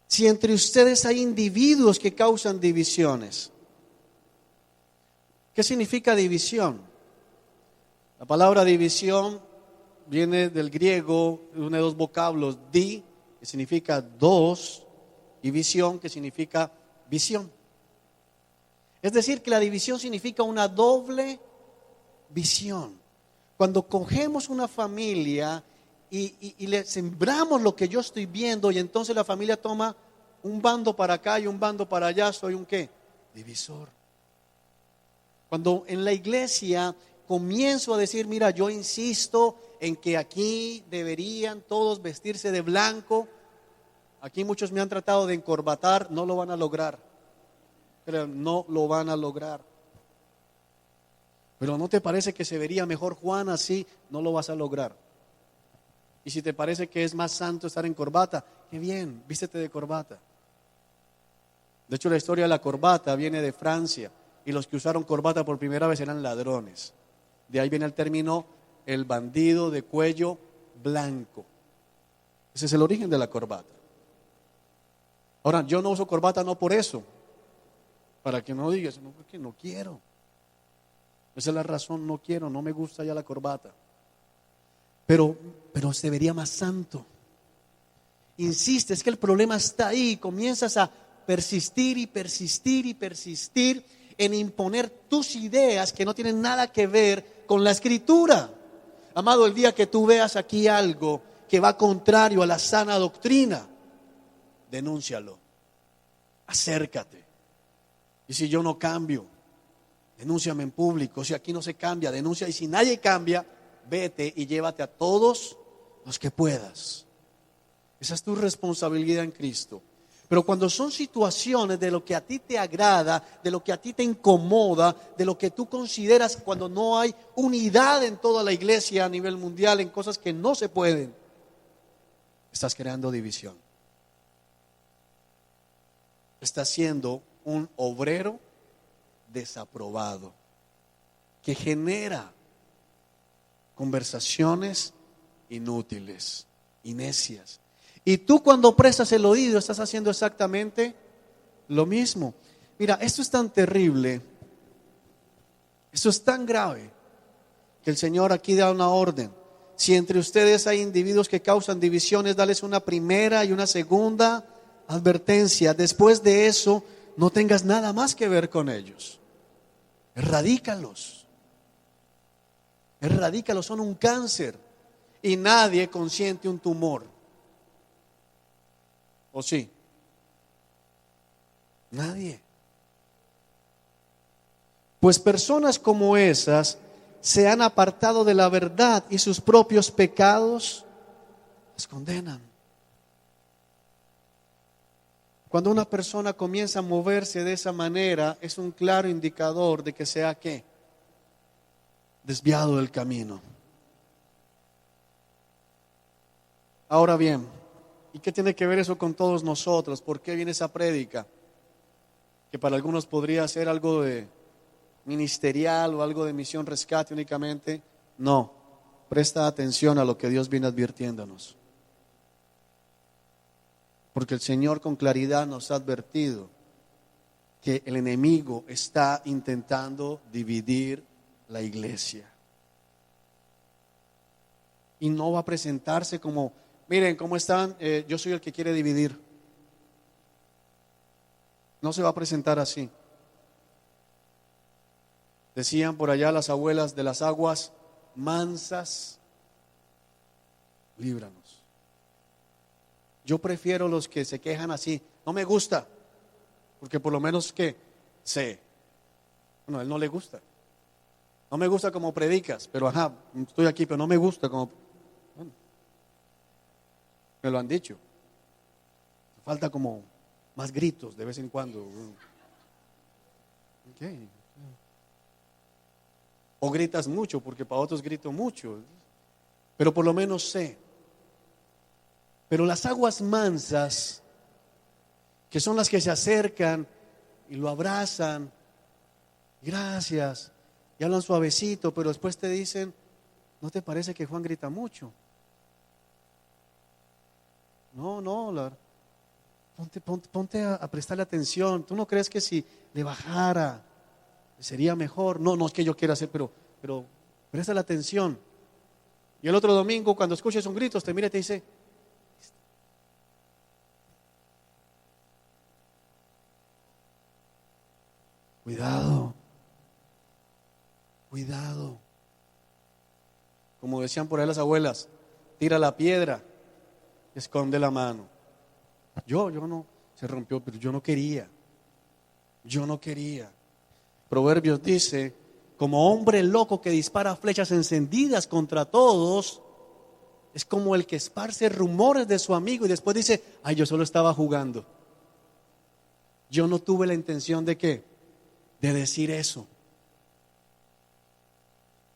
Si entre ustedes hay individuos que causan divisiones, ¿qué significa división? La palabra división viene del griego, uno de dos vocablos, di, que significa dos, y visión, que significa visión. Es decir, que la división significa una doble visión. Cuando cogemos una familia y le sembramos lo que yo estoy viendo, y entonces la familia toma un bando para acá y un bando para allá, soy un ¿qué? Divisor. Cuando en la iglesia comienzo a decir, mira, yo insisto en que aquí deberían todos vestirse de blanco. Aquí muchos me han tratado de encorbatar, no lo van a lograr. Pero no lo van a lograr. Pero ¿no te parece que se vería mejor Juan así? No lo vas a lograr. Y si te parece que es más santo estar en corbata, qué bien, vístete de corbata. De hecho, la historia de la corbata viene de Francia, y los que usaron corbata por primera vez eran ladrones. De ahí viene el término el bandido de cuello blanco. Ese es el origen de la corbata. Ahora, yo no uso corbata no por eso, para que no digas, no, porque no quiero. Esa es la razón, no quiero, no me gusta ya la corbata. Pero se vería más santo. Insiste, es que el problema está ahí. Comienzas a persistir y persistir y persistir en imponer tus ideas que no tienen nada que ver con la Escritura. Amado, el día que tú veas aquí algo que va contrario a la sana doctrina, denúncialo, acércate. Y si yo no cambio, denúnciame en público. Si aquí no se cambia, denuncia. Y si nadie cambia, vete y llévate a todos los que puedas. Esa es tu responsabilidad en Cristo. Pero cuando son situaciones de lo que a ti te agrada, de lo que a ti te incomoda, de lo que tú consideras, cuando no hay unidad en toda la iglesia a nivel mundial, en cosas que no se pueden, estás creando división. Estás siendo un obrero desaprobado que genera conversaciones inútiles y necias. Y tú, cuando prestas el oído, estás haciendo exactamente lo mismo. Mira, esto es tan terrible, esto es tan grave, que el Señor aquí da una orden. Si entre ustedes hay individuos que causan divisiones, dales una primera y una segunda advertencia. Después de eso, no tengas nada más que ver con ellos. Erradícalos. Erradícalos, son un cáncer. Y nadie consiente un tumor. ¿O sí? Nadie. Pues personas como esas se han apartado de la verdad y sus propios pecados las condenan. Cuando una persona comienza a moverse de esa manera, es un claro indicador de que sea ¿qué? Desviado del camino. Ahora bien, ¿y qué tiene que ver eso con todos nosotros? ¿Por qué viene esa prédica? Que para algunos podría ser algo de ministerial o algo de misión rescate únicamente. No, presta atención a lo que Dios viene advirtiéndonos. Porque el Señor con claridad nos ha advertido que el enemigo está intentando dividir la iglesia. Y no va a presentarse como, miren cómo están, yo soy el que quiere dividir. No se va a presentar así. Decían por allá las abuelas, de las aguas mansas, líbranos. Yo prefiero los que se quejan así. No me gusta, porque por lo menos que sé. Bueno, a él no le gusta. No me gusta como predicas, pero estoy aquí, pero no me gusta como... Bueno, me lo han dicho. Falta como más gritos de vez en cuando. Okay. O gritas mucho, porque para otros grito mucho. Pero por lo menos sé. Pero las aguas mansas, que son las que se acercan y lo abrazan, gracias, y hablan suavecito, pero después te dicen, ¿no te parece que Juan grita mucho? No, ponte a prestarle atención. ¿Tú no crees que si le bajara sería mejor? No es que yo quiera hacer, pero presta la atención. Y el otro domingo, cuando escuches un grito, te mira y te dice, cuidado. Como decían por ahí las abuelas, tira la piedra, esconde la mano. Yo no, se rompió, pero yo no quería. Proverbios dice, como hombre loco que dispara flechas encendidas contra todos, es como el que esparce rumores de su amigo y después dice, ay, yo solo estaba jugando. Yo no tuve la intención de ¿qué? De decir eso.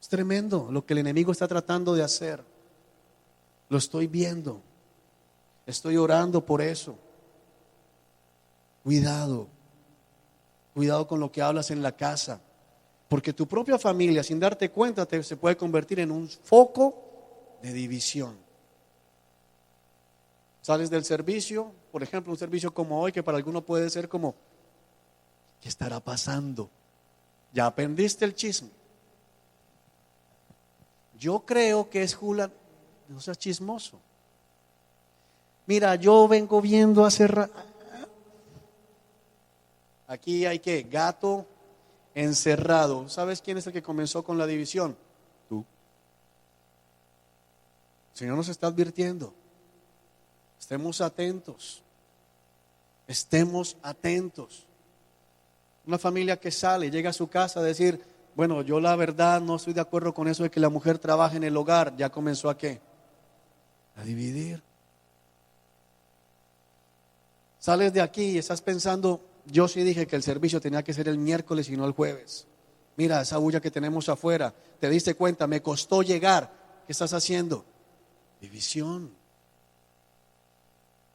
Es tremendo lo que el enemigo está tratando de hacer. Lo estoy viendo. Estoy orando por eso. Cuidado con lo que hablas en la casa, porque tu propia familia, sin darte cuenta, se puede convertir en un foco de división. Sales del servicio, por ejemplo, un servicio como hoy, que para algunos puede ser como, ¿qué estará pasando? Ya aprendiste el chisme. Yo creo que es Julián, no seas chismoso. Mira, yo vengo viendo hace rato. Aquí hay que gato encerrado. ¿Sabes quién es el que comenzó con la división? Tú. El Señor nos está advirtiendo. Estemos atentos. Una familia que sale, llega a su casa a decir, bueno, yo la verdad no estoy de acuerdo con eso de que la mujer trabaje en el hogar. Ya comenzó ¿a qué? A dividir. Sales de aquí y estás pensando, yo sí dije que el servicio tenía que ser el miércoles y no el jueves. Mira esa bulla que tenemos afuera. ¿Te diste cuenta? Me costó llegar. ¿Qué estás haciendo? División.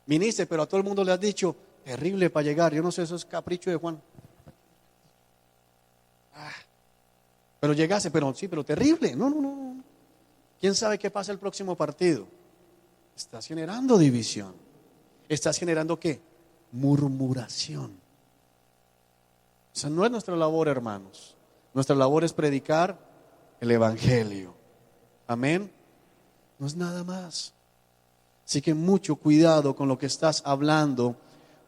Viniste, pero a todo el mundo le has dicho, terrible para llegar. Yo no sé, eso es capricho de Juan. Pero llegaste, pero terrible. No. ¿Quién sabe qué pasa el próximo partido? Estás generando división. ¿Estás generando qué? Murmuración. Esa no es nuestra labor, hermanos. Nuestra labor es predicar el evangelio. Amén. No es nada más. Así que mucho cuidado con lo que estás hablando,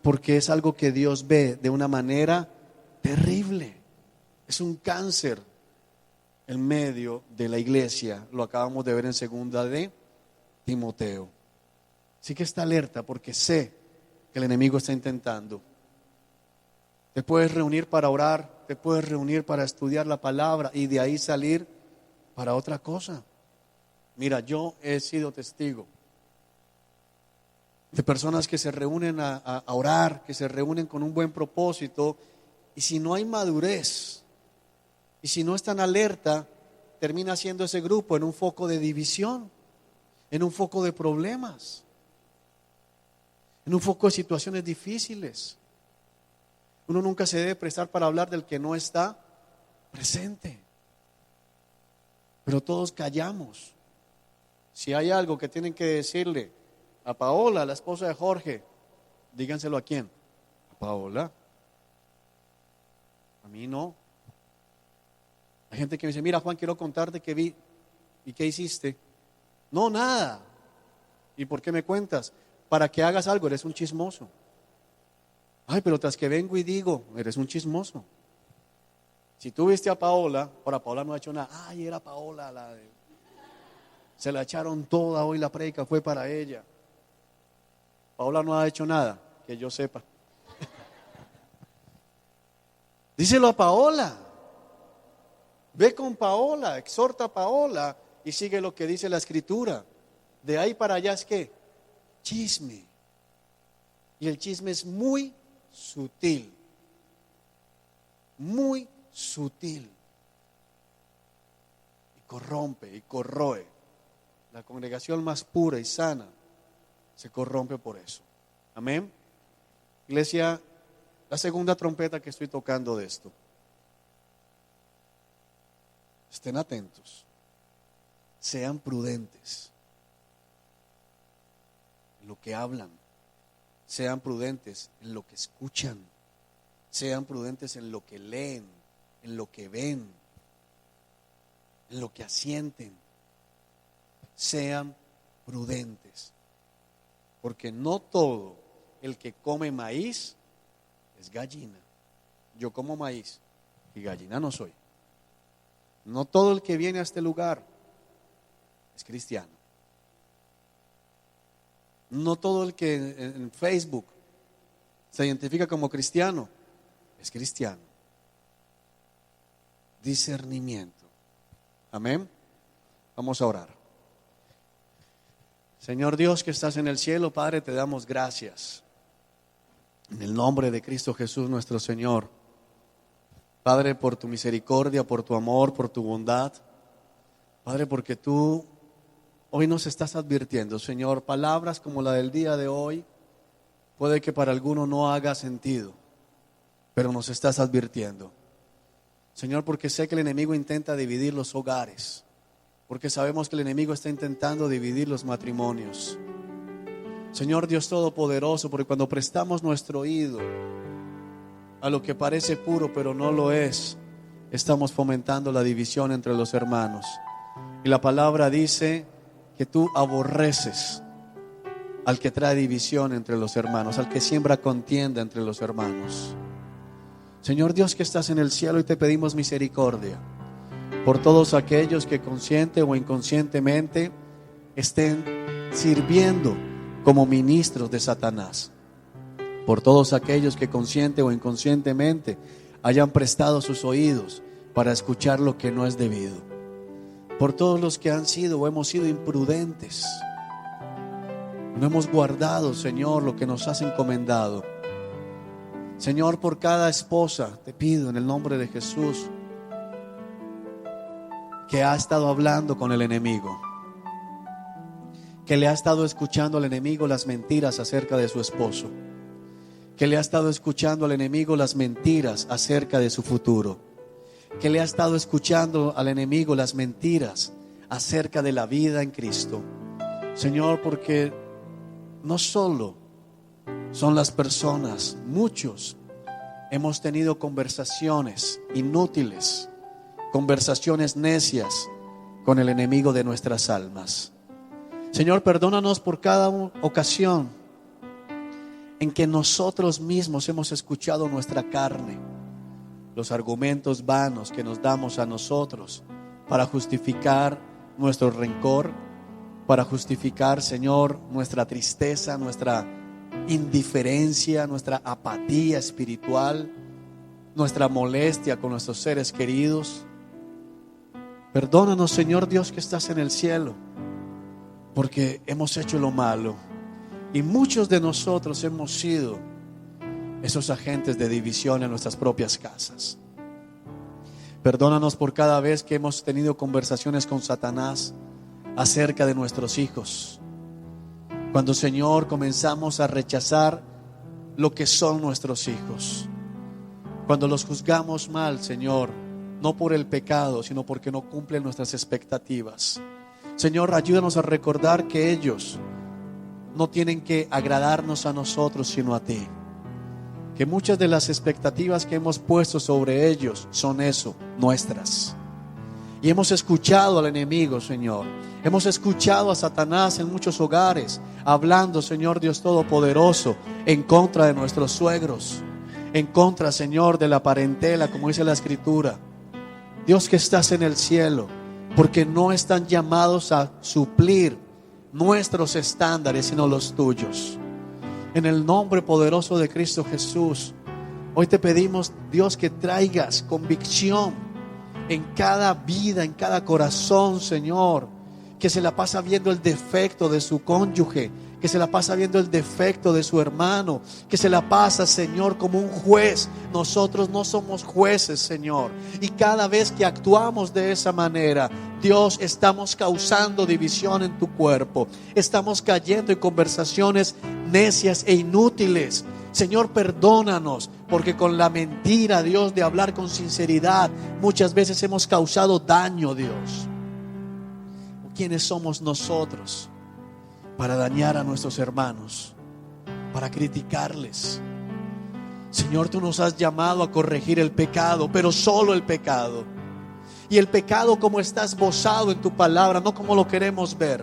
porque es algo que Dios ve de una manera terrible. Es un cáncer en medio de la iglesia. Lo acabamos de ver en 2 de Timoteo. Así que está alerta, porque sé que el enemigo está intentando. Te puedes reunir para orar, te puedes reunir para estudiar la palabra y de ahí salir para otra cosa. Mira, yo he sido testigo de personas que se reúnen a orar, que se reúnen con un buen propósito, y si no hay madurez, y si no están alerta, termina siendo ese grupo en un foco de división, en un foco de problemas, en un foco de situaciones difíciles. Uno nunca se debe prestar para hablar del que no está presente. Pero todos callamos. Si hay algo que tienen que decirle a Paola, la esposa de Jorge, díganselo ¿a quién? A Paola. A mí no. Hay gente que me dice, mira Juan, quiero contarte que vi. ¿Y qué hiciste? No, nada. ¿Y por qué me cuentas? Para que hagas algo, eres un chismoso. Ay, pero tras que vengo y digo, eres un chismoso. Si tú viste a Paola, ahora Paola no ha hecho nada. Ay, era Paola se la echaron toda hoy, la prédica fue para ella. Paola no ha hecho nada, que yo sepa. Díselo a Paola. Ve con Paola, exhorta a Paola y sigue lo que dice la Escritura. De ahí para allá es que chisme. Y el chisme es muy sutil. Muy sutil. Y corrompe y corroe. La congregación más pura y sana se corrompe por eso. Amén. Iglesia, la segunda trompeta que estoy tocando de esto. Estén atentos. Sean prudentes en lo que hablan. Sean prudentes en lo que escuchan. Sean prudentes en lo que leen, en lo que ven, en lo que asienten. Sean prudentes. Porque no todo el que come maíz es gallina. Yo como maíz y gallina no soy. No todo el que viene a este lugar es cristiano. No todo el que en Facebook se identifica como cristiano es cristiano. Discernimiento. Amén. Vamos a orar. Señor Dios que estás en el cielo, Padre, te damos gracias. En el nombre de Cristo Jesús nuestro Señor. Padre, por tu misericordia, por tu amor, por tu bondad. Padre, porque tú hoy nos estás advirtiendo, Señor, palabras como la del día de hoy, puede que para alguno no haga sentido, pero nos estás advirtiendo. Señor, porque sé que el enemigo intenta dividir los hogares, porque sabemos que el enemigo está intentando dividir los matrimonios. Señor Dios Todopoderoso, porque cuando prestamos nuestro oído a lo que parece puro pero no lo es, estamos fomentando la división entre los hermanos. Y la palabra dice que tú aborreces al que trae división entre los hermanos, al que siembra contienda entre los hermanos. Señor Dios que estás en el cielo, y te pedimos misericordia por todos aquellos que consciente o inconscientemente estén sirviendo como ministros de Satanás. Por todos aquellos que consciente o inconscientemente hayan prestado sus oídos para escuchar lo que no es debido. Por todos los que han sido o hemos sido imprudentes. No hemos guardado, Señor, lo que nos has encomendado. Señor, por cada esposa te pido en el nombre de Jesús que ha estado hablando con el enemigo, que le ha estado escuchando al enemigo las mentiras acerca de su esposo, que le ha estado escuchando al enemigo las mentiras acerca de su futuro, que le ha estado escuchando al enemigo las mentiras acerca de la vida en Cristo. Señor, porque no solo son las personas, muchos hemos tenido conversaciones inútiles, conversaciones necias con el enemigo de nuestras almas. Señor, perdónanos por cada ocasión en que nosotros mismos hemos escuchado nuestra carne, los argumentos vanos que nos damos a nosotros para justificar nuestro rencor, para justificar, Señor, nuestra tristeza, nuestra indiferencia, nuestra apatía espiritual, nuestra molestia con nuestros seres queridos. Perdónanos, Señor Dios que estás en el cielo, porque hemos hecho lo malo y muchos de nosotros hemos sido esos agentes de división en nuestras propias casas. Perdónanos por cada vez que hemos tenido conversaciones con Satanás acerca de nuestros hijos. Cuando, Señor, comenzamos a rechazar lo que son nuestros hijos. Cuando los juzgamos mal, Señor, no por el pecado, sino porque no cumplen nuestras expectativas. Señor, ayúdanos a recordar que ellos no tienen que agradarnos a nosotros, sino a ti. Que muchas de las expectativas que hemos puesto sobre ellos son eso, nuestras. Y hemos escuchado al enemigo, Señor. Hemos escuchado a Satanás en muchos hogares, hablando, Señor Dios Todopoderoso, en contra de nuestros suegros, en contra, Señor, de la parentela, como dice la Escritura. Dios que estás en el cielo, porque no están llamados a suplir nuestros estándares, sino los tuyos. En el nombre poderoso de Cristo Jesús, hoy te pedimos, Dios, que traigas convicción en cada vida, en cada corazón, Señor, que se la pasa viendo el defecto de su cónyuge, que se la pasa viendo el defecto de su hermano, que se la pasa, Señor, como un juez. Nosotros no somos jueces, Señor, y cada vez que actuamos de esa manera, Dios, estamos causando división en tu cuerpo, estamos cayendo en conversaciones necias e inútiles Señor, perdónanos, porque con la mentira, Dios, de hablar con sinceridad, muchas veces hemos causado daño, Dios. ¿Quiénes somos nosotros para dañar a nuestros hermanos, para criticarles? Señor, tú nos has llamado a corregir el pecado, pero solo el pecado. Y el pecado como está esbozado en tu palabra, no como lo queremos ver.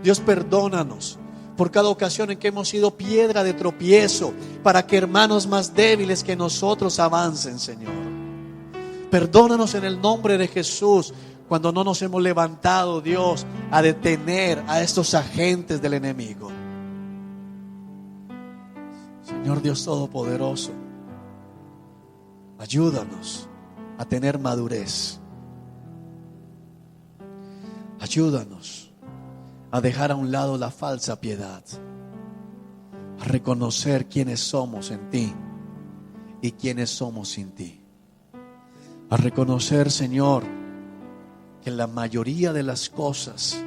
Dios, perdónanos por cada ocasión en que hemos sido piedra de tropiezo para que hermanos más débiles que nosotros avancen, Señor. Perdónanos en el nombre de Jesús cuando no nos hemos levantado, Dios, a detener a estos agentes del enemigo. Señor Dios Todopoderoso, ayúdanos a tener madurez. Ayúdanos a dejar a un lado la falsa piedad, a reconocer quiénes somos en ti y quiénes somos sin ti. A reconocer, Señor, que la mayoría de las cosas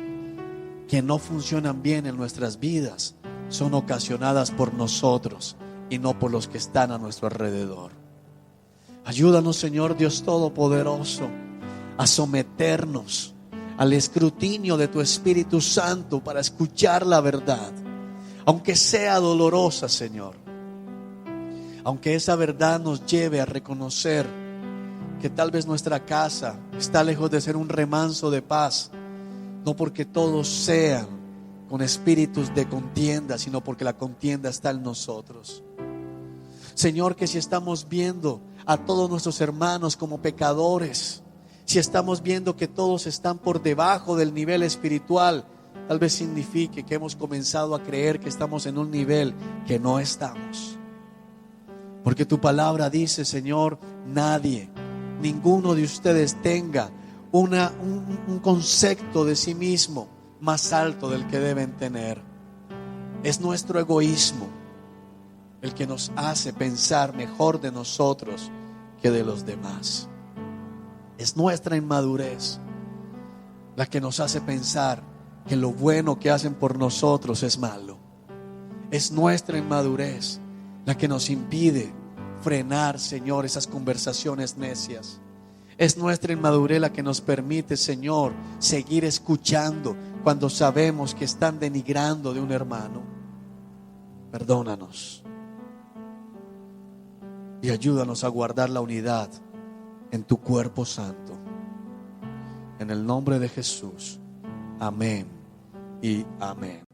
que no funcionan bien en nuestras vidas son ocasionadas por nosotros y no por los que están a nuestro alrededor. Ayúdanos, Señor Dios Todopoderoso, a someternos al escrutinio de tu Espíritu Santo para escuchar la verdad, aunque sea dolorosa, Señor. Aunque esa verdad nos lleve a reconocer que tal vez nuestra casa está lejos de ser un remanso de paz, no porque todos sean con espíritus de contienda, sino porque la contienda está en nosotros. Señor, que si estamos viendo a todos nuestros hermanos como pecadores, si estamos viendo que todos están por debajo del nivel espiritual, tal vez signifique que hemos comenzado a creer que estamos en un nivel que no estamos. Porque tu palabra dice, Señor, ninguno de ustedes tenga un concepto de sí mismo más alto del que deben tener. Es nuestro egoísmo el que nos hace pensar mejor de nosotros que de los demás. Es nuestra inmadurez la que nos hace pensar que lo bueno que hacen por nosotros es malo. Es nuestra inmadurez la que nos impide frenar, Señor, esas conversaciones necias. Es nuestra inmadurez la que nos permite, Señor, seguir escuchando cuando sabemos que están denigrando de un hermano. Perdónanos y ayúdanos a guardar la unidad en tu cuerpo santo. En el nombre de Jesús. Amén y amén.